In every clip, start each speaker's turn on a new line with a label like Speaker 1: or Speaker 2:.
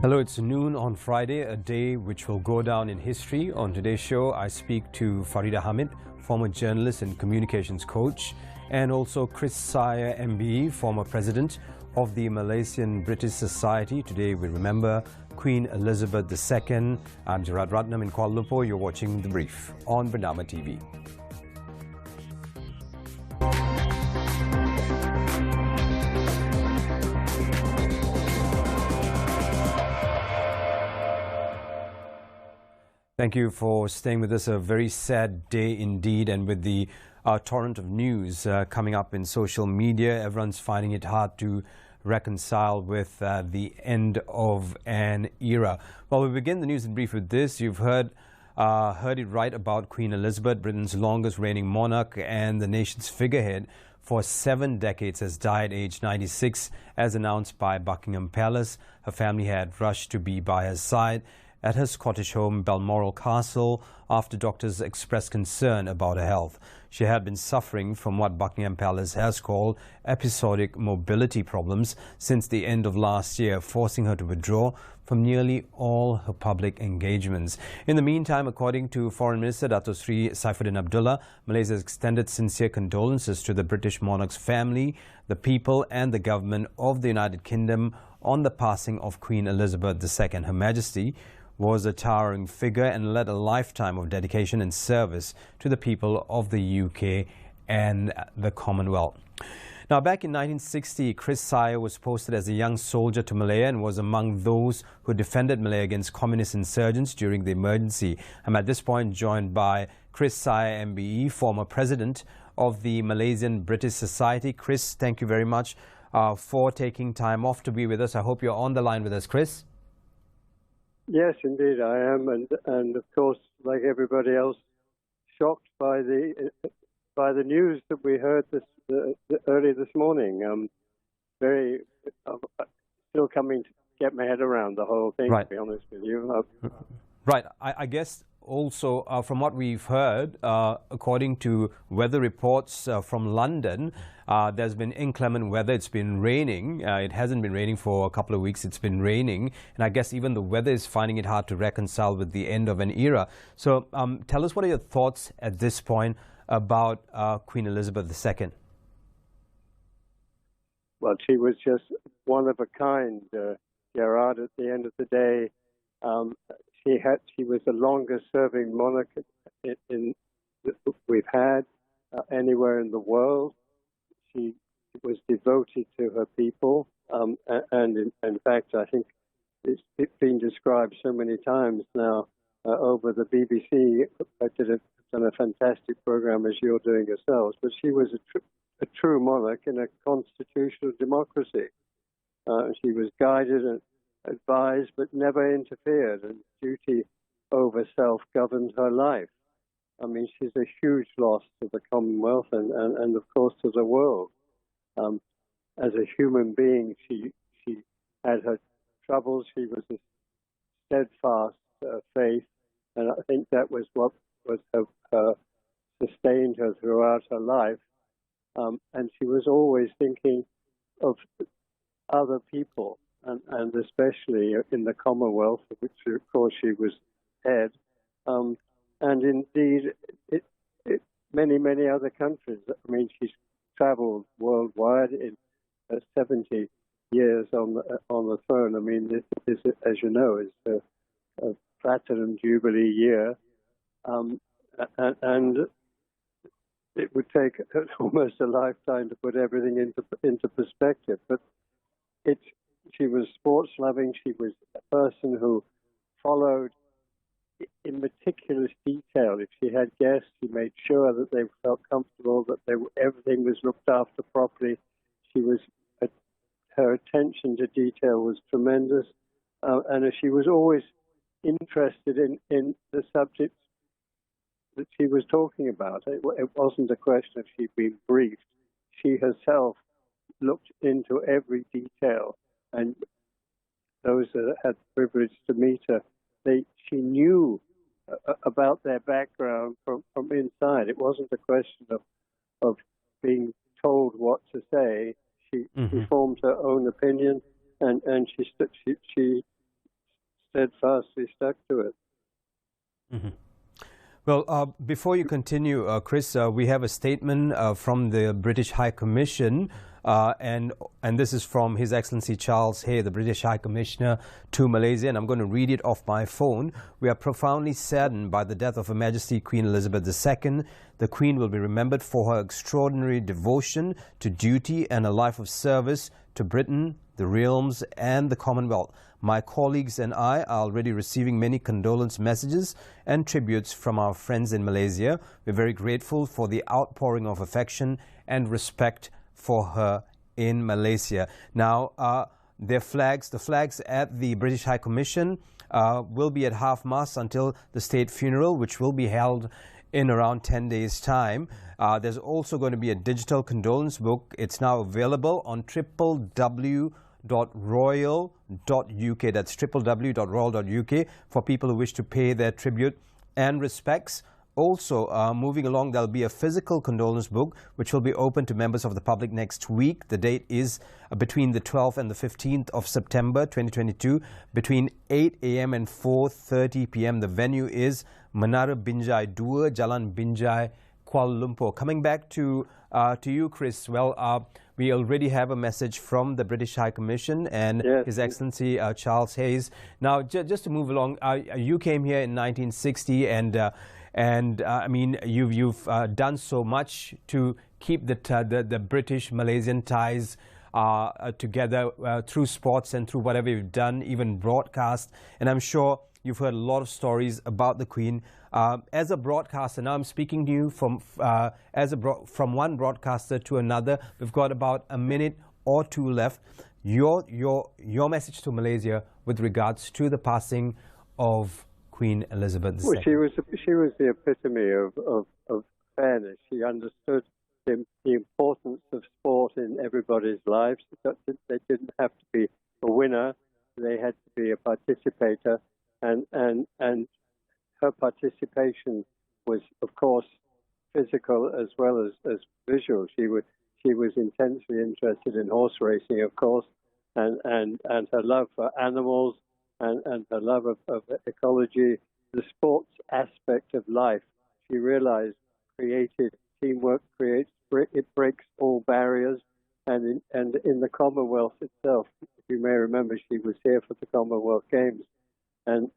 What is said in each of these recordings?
Speaker 1: Hello, it's noon on Friday, a day which will go down in history. On today's show, I speak to FARIDAH HAMEED, former journalist and communications coach, and also Chris SYER, MBE, former president of the Malaysian British Society. Today we remember Queen Elizabeth II. I'm Gerard Ratnam in Kuala Lumpur. You're watching The Brief on Bernama TV. Thank you for staying with us. A very sad day indeed, and with the torrent of news coming up in social media, everyone's finding it hard to reconcile with the end of an era. Well, we begin the news in brief with this. You've heard it right about Queen Elizabeth, Britain's longest reigning monarch and the nation's figurehead for 7 decades, has died aged 96, as announced by Buckingham Palace. Her family had rushed to be by her side at her Scottish home, Balmoral Castle, after doctors expressed concern about her health. She had been suffering from what Buckingham Palace has called episodic mobility problems since the end of last year, forcing her to withdraw from nearly all her public engagements. In the meantime, according to Foreign Minister Dato Sri Saifuddin Abdullah, Malaysia has extended sincere condolences to the British monarch's family, the people and the government of the United Kingdom on the passing of Queen Elizabeth II. Her Majesty was a towering figure and led a lifetime of dedication and service to the people of the UK and the Commonwealth. Now, back in 1960, Chris SYER was posted as a young soldier to Malaya and was among those who defended Malaya against communist insurgents during the emergency. I'm at this point joined by Chris SYER, MBE, former president of the Malaysian British Society. Chris, thank you very much for taking time off to be with us. I hope you're on the line with us, Chris.
Speaker 2: Yes, indeed, I am, and of course, like everybody else, shocked by the news that we heard early this morning. Still coming to get my head around the whole thing.
Speaker 1: Right.
Speaker 2: To be honest with you.
Speaker 1: Right. I guess also from what we've heard, according to weather reports from London, there's been inclement weather. It's been raining. It hasn't been raining for a couple of weeks. It's been raining. And I guess even the weather is finding it hard to reconcile with the end of an era. So tell us, what are your thoughts at this point about Queen Elizabeth II?
Speaker 2: Well, she was just one of a kind, Gerard, at the end of the day. She was the longest serving monarch we've had anywhere in the world. She was devoted to her people, and in fact, I think it's been described so many times now over the BBC. Done a fantastic program, as you're doing yourselves, but she was a true monarch in a constitutional democracy. She was guided and advised, but never interfered, and duty over self governed her life. I mean, she's a huge loss to the Commonwealth and of course to the world. As a human being, she had her troubles. She was a steadfast faith, and I think that was what sustained her throughout her life. And she was always thinking of other people, and especially in the Commonwealth, of which of course she was head, and indeed many other countries. I mean, she's travelled worldwide in 70 years on the throne. I mean, this as you know, is a platinum jubilee year, and it would take almost a lifetime to put everything into perspective. But she was sports loving. She was a person who followed in meticulous detail. If she had guests, she made sure that they felt comfortable, that everything was looked after properly. Her attention to detail was tremendous, and she was always interested in the subjects that she was talking about. It wasn't a question of she'd been briefed. She herself looked into every detail, and those that had the privilege to meet her, she knew about their background from inside. It wasn't a question of being told what to say. She formed her own opinion, and she steadfastly stuck to it.
Speaker 1: Mm-hmm. Well, before you continue, Chris, we have a statement from the British High Commission, and this is from His Excellency Charles Hay, the British High Commissioner to Malaysia, and I'm going to read it off my phone. We are profoundly saddened by the death of Her Majesty Queen Elizabeth II. The Queen will be remembered for her extraordinary devotion to duty and a life of service to Britain, the realms, and the Commonwealth. My colleagues and I are already receiving many condolence messages and tributes from our friends in Malaysia. We're very grateful for the outpouring of affection and respect for her in Malaysia. Now, the flags at the British High Commission will be at half-mast until the state funeral, which will be held in around 10 days' time. There's also going to be a digital condolence book. It's now available on www.royal.uk. That's www.royal.uk for people who wish to pay their tribute and respects. Also, moving along, there'll be a physical condolence book which will be open to members of the public next week. The date is between the 12th and the 15th of September 2022, between 8 a.m. and 4:30 p.m. The venue is Menara Binjai 2, Jalan Binjai, Kuala Lumpur. Coming back to you, Chris. Well, we already have a message from the British High Commission and
Speaker 2: Yes.
Speaker 1: His Excellency Charles Hayes. Now, just to move along, you came here in 1960, and I mean, you've done so much to keep the British-Malaysian ties together through sports and through whatever you've done, even broadcast. And I'm sure you've heard a lot of stories about the Queen. As a broadcaster, now I'm speaking to you from one broadcaster to another. We've got about a minute or two left. Your message to Malaysia with regards to the passing of Queen Elizabeth II.
Speaker 2: Well, she was the epitome of fairness. She understood the importance of sport in everybody's lives. They didn't have to be a winner; they had to be a participator, and her participation was, of course, physical as well as visual. She was intensely interested in horse racing, of course, and her love for animals and her love of ecology, the sports aspect of life. She realized teamwork breaks all barriers, and in the Commonwealth itself, you may remember she was here for the Commonwealth Games, and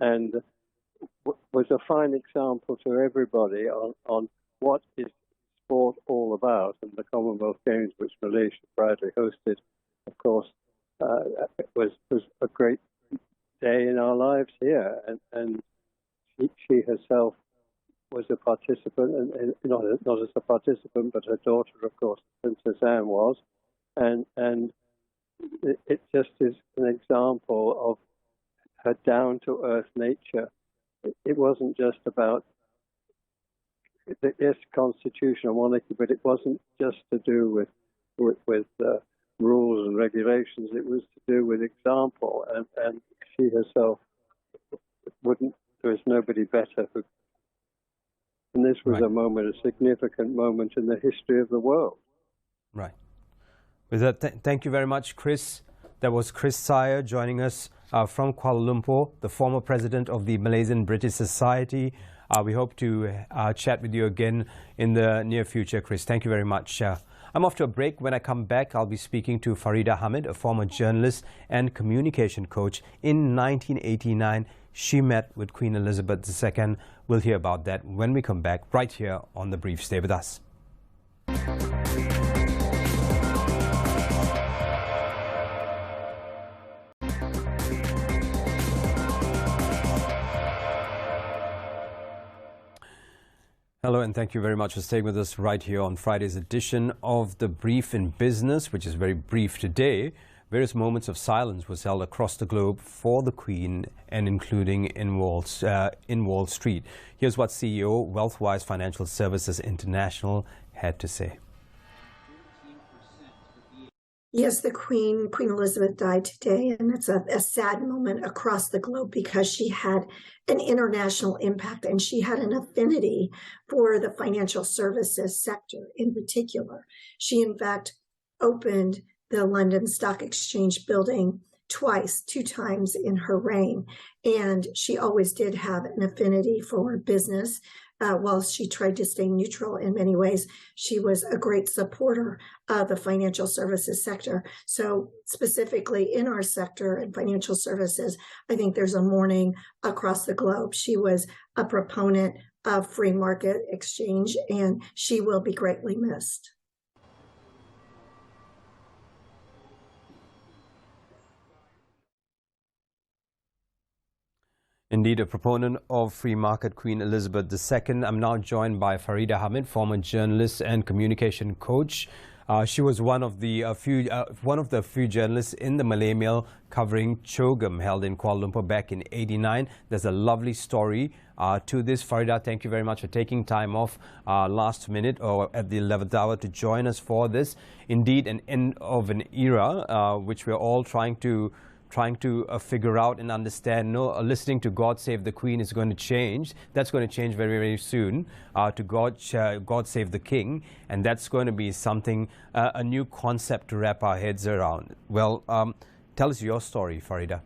Speaker 2: was a fine example to everybody on what is sport all about. And the Commonwealth Games, which Malaysia proudly hosted, of course, was a great day in our lives here, and she herself was a participant, and not as a participant, but her daughter, of course, Princess Anne was, and it just is an example of her down-to-earth nature. It wasn't just about this constitutional monarchy, but it wasn't just to do with rules and regulations. It was to do with example, and she herself wouldn't. There was nobody better. And this was a significant moment in the history of the world.
Speaker 1: Right. With that, thank you very much, Chris. That was Chris SYER joining us from Kuala Lumpur, the former president of the Malaysian British Society. We hope to chat with you again in the near future, Chris. Thank you very much. I'm off to a break. When I come back, I'll be speaking to FARIDAH, a former journalist and communication coach. In 1989, she met with Queen Elizabeth II. We'll hear about that when we come back right here on The Brief. Stay with us. Hello, and thank you very much for staying with us right here on Friday's edition of The Brief in Business, which is very brief today. Various moments of silence was held across the globe for the Queen, and including in Wall Street. Here's what CEO, Wealthwise Financial Services International, had to say.
Speaker 3: Yes, Queen Elizabeth died today, and it's a sad moment across the globe because she had an international impact and she had an affinity for the financial services sector in particular. She, in fact, opened the London Stock Exchange building two times in her reign. And she always did have an affinity for business. While she tried to stay neutral in many ways, she was a great supporter of the financial services sector. So specifically in our sector and financial services, I think there's a mourning across the globe. She was a proponent of free market exchange, and she will be greatly missed.
Speaker 1: Indeed, a proponent of free market, Queen Elizabeth II. I'm now joined by FARIDAH, HAMEED, former journalist and communication coach. She was one of the few journalists in the Malay Mail covering CHOGM held in Kuala Lumpur back in '89. There's a lovely story to this. FARIDAH, thank you very much for taking time off last minute or at the 11th hour to join us for this. Indeed, an end of an era which we're all trying to figure out and understand. No, listening to God Save the Queen is going to change. That's going to change very, very soon to God Save the King. And that's going to be something, a new concept to wrap our heads around. Well, tell us your story, FARIDAH.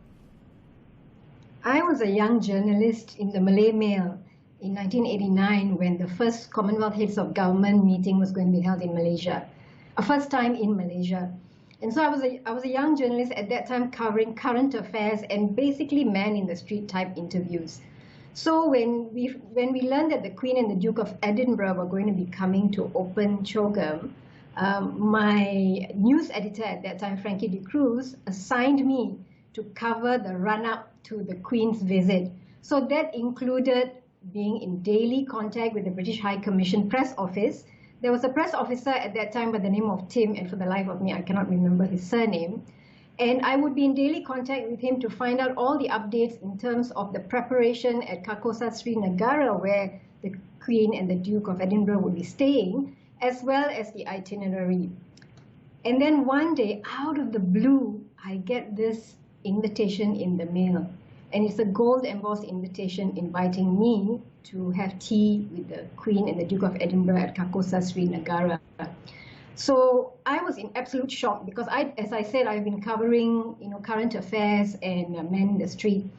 Speaker 4: I was a young journalist in the Malay Mail in 1989 when the first Commonwealth Heads of Government meeting was going to be held in Malaysia. A first time in Malaysia. And so I was a young journalist at that time covering current affairs and basically man-in-the-street type interviews. So when we learned that the Queen and the Duke of Edinburgh were going to be coming to open CHOGM, my news editor at that time, Frankie de Cruz, assigned me to cover the run-up to the Queen's visit. So that included being in daily contact with the British High Commission press office. There was a press officer at that time by the name of Tim, and for the life of me, I cannot remember his surname. And I would be in daily contact with him to find out all the updates in terms of the preparation at Kakosa Srinagar, where the Queen and the Duke of Edinburgh would be staying, as well as the itinerary. And then one day, out of the blue, I get this invitation in the mail. And it's a gold embossed invitation inviting me to have tea with the Queen and the Duke of Edinburgh at Kakosa Srinagar. So I was in absolute shock because as I said, I've been covering current affairs and men in the street.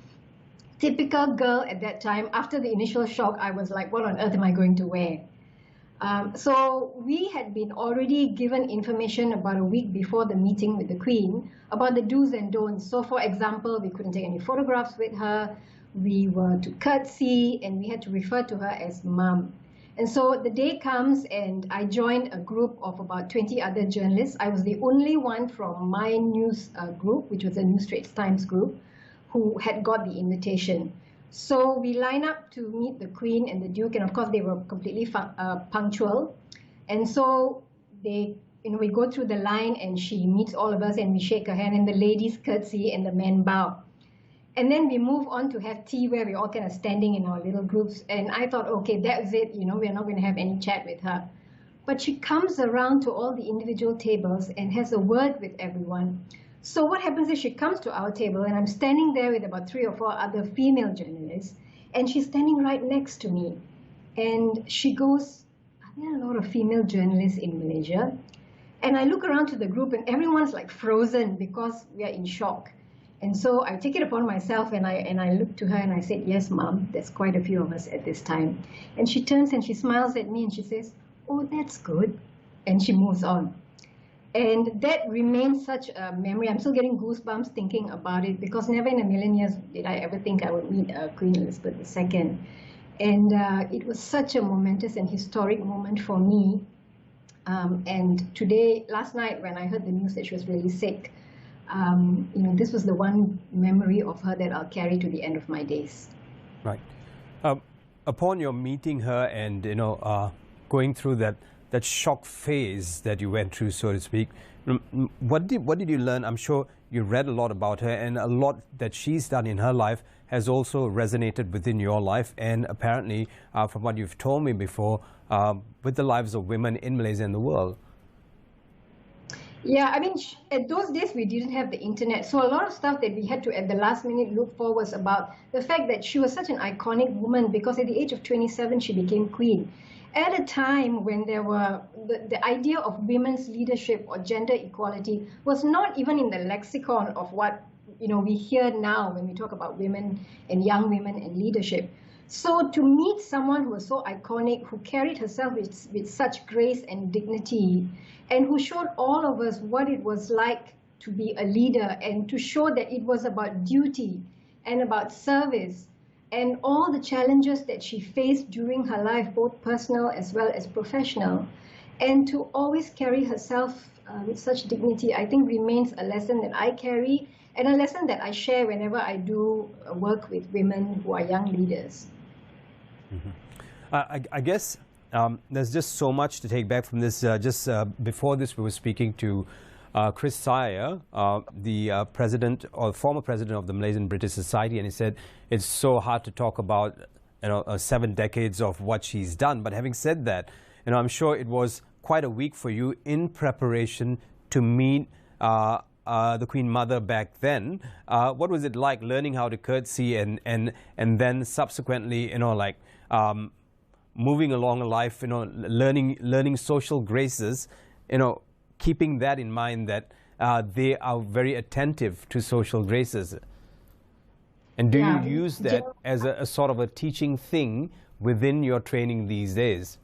Speaker 4: Typical girl at that time. After the initial shock, I was like, what on earth am I going to wear? So we had been already given information about a week before the meeting with the Queen about the do's and don'ts. So for example, we couldn't take any photographs with her, we were to curtsy, and we had to refer to her as Mum. And so the day comes and I joined a group of about 20 other journalists. I was the only one from my news group, which was a New Straits Times group, who had got the invitation. So we line up to meet the Queen and the Duke, and of course they were completely punctual. And so we go through the line, and she meets all of us, and we shake her hand, and the ladies curtsy, and the men bow. And then we move on to have tea, where we're all kind of standing in our little groups. And I thought, okay, that's it. We're not going to have any chat with her. But she comes around to all the individual tables and has a word with everyone. So what happens is she comes to our table, and I'm standing there with about 3 or 4 other female journalists, and she's standing right next to me. And she goes, are there a lot of female journalists in Malaysia? And I look around to the group, and everyone's like frozen because we are in shock. And so I take it upon myself, and I look to her and I said, yes, Mom, there's quite a few of us at this time. And she turns and she smiles at me and she says, oh, that's good. And she moves on. And that remains such a memory. I'm still getting goosebumps thinking about it, because never in a million years did I ever think I would meet Queen Elizabeth II. And it was such a momentous and historic moment for me. And today, last night, when I heard the news that she was really sick, this was the one memory of her that I'll carry to the end of my days.
Speaker 1: Right. Upon your meeting her and going through that shock phase that you went through, so to speak, what did you learn? I'm sure you read a lot about her, and a lot that she's done in her life has also resonated within your life, and apparently, from what you've told me before, with the lives of women in Malaysia and the world.
Speaker 4: Yeah, I mean, at those days we didn't have the internet, so a lot of stuff that we had to at the last minute look for was about the fact that she was such an iconic woman, because at the age of 27 she became queen. At a time when there were the idea of women's leadership or gender equality was not even in the lexicon of what we hear now when we talk about women and young women and leadership. So to meet someone who was so iconic, who carried herself with such grace and dignity, and who showed all of us what it was like to be a leader, and to show that it was about duty and about service, and all the challenges that she faced during her life, both personal as well as professional, and to always carry herself with such dignity, I think remains a lesson that I carry, and a lesson that I share whenever I do work with women who are young leaders.
Speaker 1: Mm-hmm. I guess there's just so much to take back from this. Before this, we were speaking to Chris SYER, the president or former president of the Malaysian British Society, and he said it's so hard to talk about 7 decades of what she's done. But having said that, I'm sure it was quite a week for you in preparation to meet the Queen Mother back then. What was it like learning how to curtsy and then subsequently, moving along life, learning social graces, keeping that in mind that they are very attentive to social graces. And do you use that as a sort of a teaching thing within your training these days?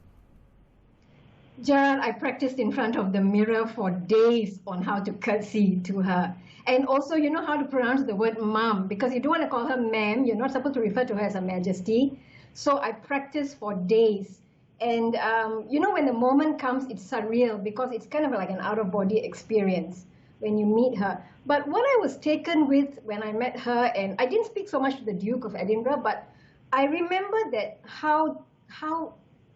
Speaker 4: Gerard, I practiced in front of the mirror for days on how to curtsy to her. And also, how to pronounce the word mom, because you don't want to call her ma'am. You're not supposed to refer to her as Her Majesty. So I practiced for days. And, when the moment comes, it's surreal, because it's kind of like an out-of-body experience when you meet her. But what I was taken with when I met her, and I didn't speak so much to the Duke of Edinburgh, but I remember that how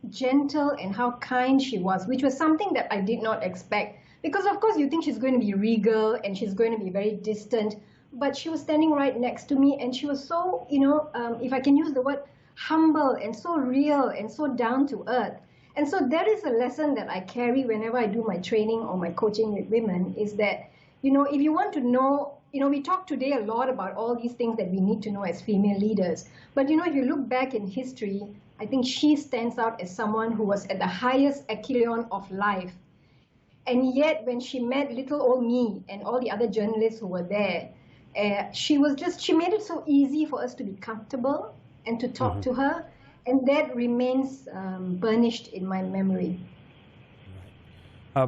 Speaker 4: gentle and how kind she was, which was something that I did not expect. Because, of course, you think she's going to be regal and she's going to be very distant, but she was standing right next to me, and she was so, if I can use the word, humble and so real and so down to earth. And so that is a lesson that I carry whenever I do my training or my coaching with women, is that, if you want to know, we talk today a lot about all these things that we need to know as female leaders. But, if you look back in history, I think she stands out as someone who was at the highest echelon of life. And yet, when she met little old me and all the other journalists who were there, she made it so easy for us to be comfortable and to talk to her. And that remains burnished in my memory.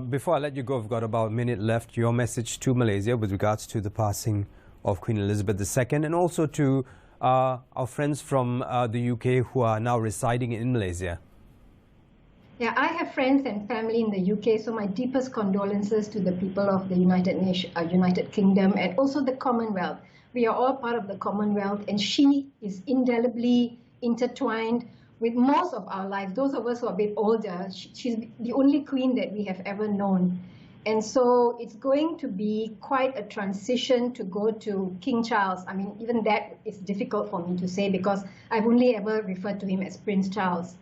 Speaker 1: Before I let you go, we've got about a minute left. Your message to Malaysia with regards to the passing of Queen Elizabeth II, and also to our friends from the UK who are now residing in Malaysia.
Speaker 4: Yeah, I have friends and family in the UK, so my deepest condolences to the people of the United Kingdom, and also the Commonwealth. We are all part of the Commonwealth, and she is indelibly intertwined with most of our lives. Those of us who are a bit older, she's the only queen that we have ever known. And so it's going to be quite a transition to go to King Charles. I mean, even that is difficult for me to say, because I've only ever referred to him as Prince Charles.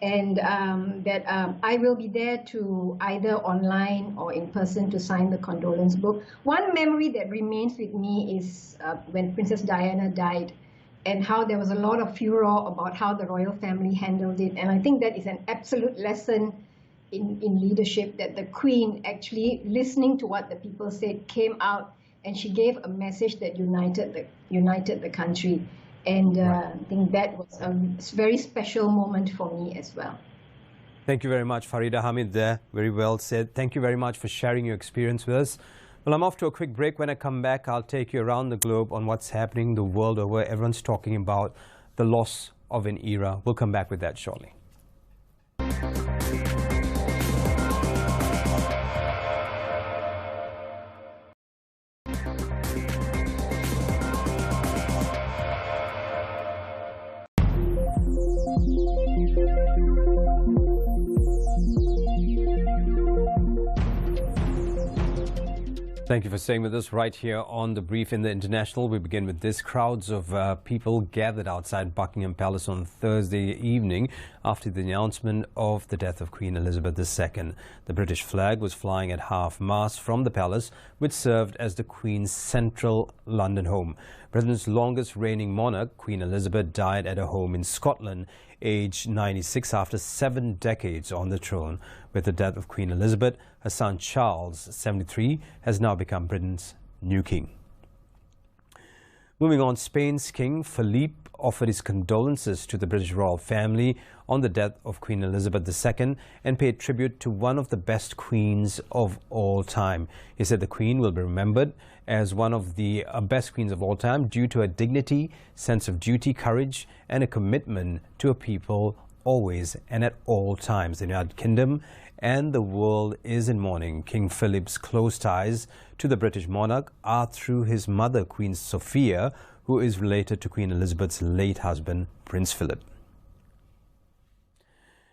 Speaker 4: And I will be there to either online or in person to sign the condolence book. One memory that remains with me is when Princess Diana died, and how there was a lot of furor about how the royal family handled it. And I think that is an absolute lesson in leadership, that the Queen, actually listening to what the people said, came out and she gave a message that united the country. And I think that was a very special moment for me as well.
Speaker 1: Thank you very much, FARIDAH. HAMEED there. Very well said. Thank you very much for sharing your experience with us. Well, I'm off to a quick break. When I come back, I'll take you around the globe on what's happening the world over. Everyone's talking about the loss of an era. We'll come back with that shortly. Thank you for staying with us right here on The Brief in the International. We begin with this. Crowds of people gathered outside Buckingham Palace on Thursday evening after the announcement of the death of Queen Elizabeth II. The British flag was flying at half-mast from the palace, which served as the Queen's central London home. Britain's longest reigning monarch, Queen Elizabeth, died at her home in Scotland, aged 96, after 7 decades on the throne. With the death of Queen Elizabeth, her son Charles, 73, has now become Britain's new king. Moving on, Spain's King Philippe offered his condolences to the British royal family on the death of Queen Elizabeth II and paid tribute to one of the best queens of all time. He said the Queen will be remembered as one of the best queens of all time due to her dignity, sense of duty, courage, and a commitment to her people always and at all times. The United Kingdom and the world is in mourning. King Philip's close ties to the British monarch are through his mother, Queen Sophia, who is related to Queen Elizabeth's late husband, Prince Philip.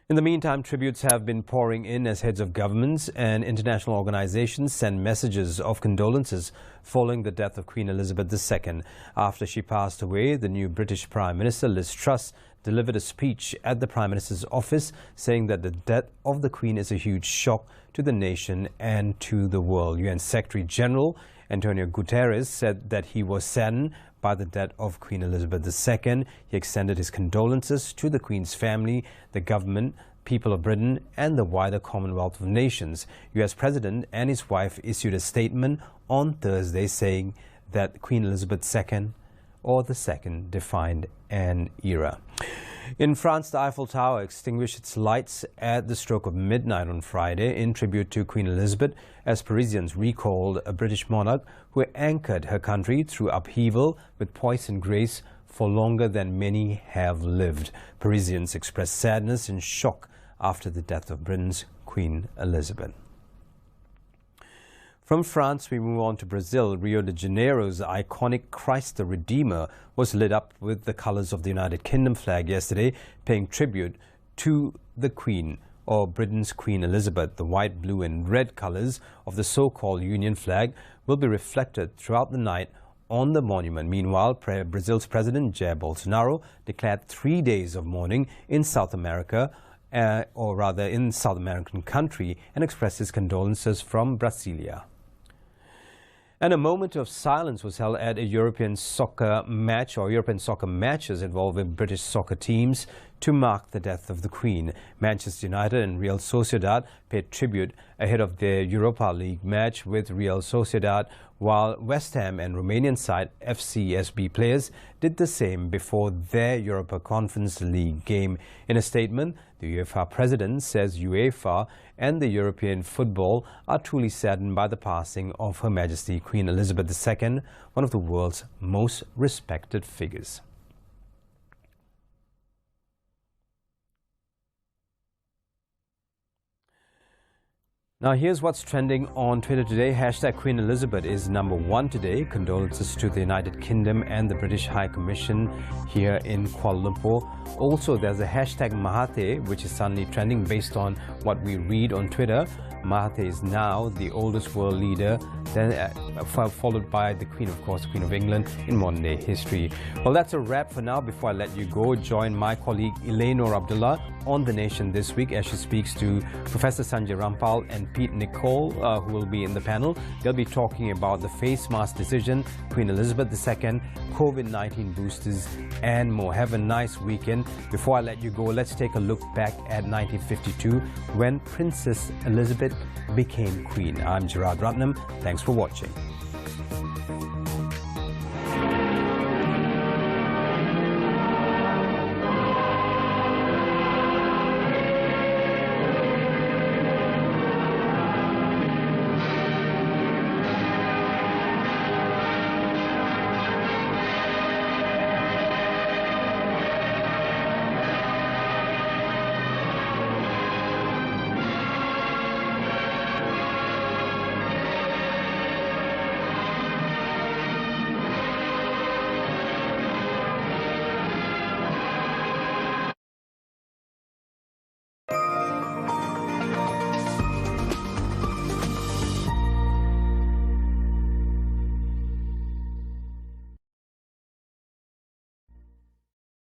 Speaker 1: In the meantime, tributes have been pouring in as heads of governments and international organizations send messages of condolences following the death of Queen Elizabeth II. After she passed away, the new British Prime Minister, Liz Truss, delivered a speech at the Prime Minister's office saying that the death of the Queen is a huge shock to the nation and to the world. UN Secretary General Antonio Guterres said that he was saddened by the death of Queen Elizabeth II. He extended his condolences to the Queen's family, the government, people of Britain and the wider Commonwealth of Nations. US President and his wife issued a statement on Thursday saying that Queen Elizabeth II or the second defined an era. In France, the Eiffel Tower extinguished its lights at the stroke of midnight on Friday in tribute to Queen Elizabeth as Parisians recalled a British monarch who anchored her country through upheaval with poise and grace for longer than many have lived. Parisians expressed sadness and shock after the death of Britain's Queen Elizabeth. From France, we move on to Brazil. Rio de Janeiro's iconic Christ the Redeemer was lit up with the colors of the United Kingdom flag yesterday, paying tribute to the Queen, or Britain's Queen Elizabeth. The white, blue and red colors of the so-called Union flag will be reflected throughout the night on the monument. Meanwhile, Brazil's President Jair Bolsonaro declared 3 days of mourning in South America, or rather in South American country, and expressed his condolences from Brasilia. And a moment of silence was held at a European soccer match or European soccer matches involving British soccer teams to mark the death of the Queen. Manchester United and Real Sociedad paid tribute ahead of their Europa League match with Real Sociedad, while West Ham and Romanian side FCSB players did the same before their Europa Conference League game. In a statement, the UEFA president says UEFA and the European football are truly saddened by the passing of Her Majesty Queen Elizabeth II, one of the world's most respected figures. Now here's what's trending on Twitter today. Hashtag Queen Elizabeth is #1 today. Condolences to the United Kingdom and the British High Commission here in Kuala Lumpur. Also, there's a hashtag Mahathir, which is suddenly trending based on what we read on Twitter. Mahathir is now the oldest world leader, then followed by the Queen, of course, Queen of England in modern day history. Well, that's a wrap for now. Before I let you go, join my colleague Eleanor Abdullah on The Nation this week as she speaks to Professor Sanjay Rampal and Pete Nicole, who will be in the panel. They'll be talking about the face mask decision, Queen Elizabeth II, COVID-19 boosters, and more. Have a nice weekend. Before I let you go, let's take a look back at 1952 when Princess Elizabeth became Queen. I'm Gerard Ratnam. Thanks for watching.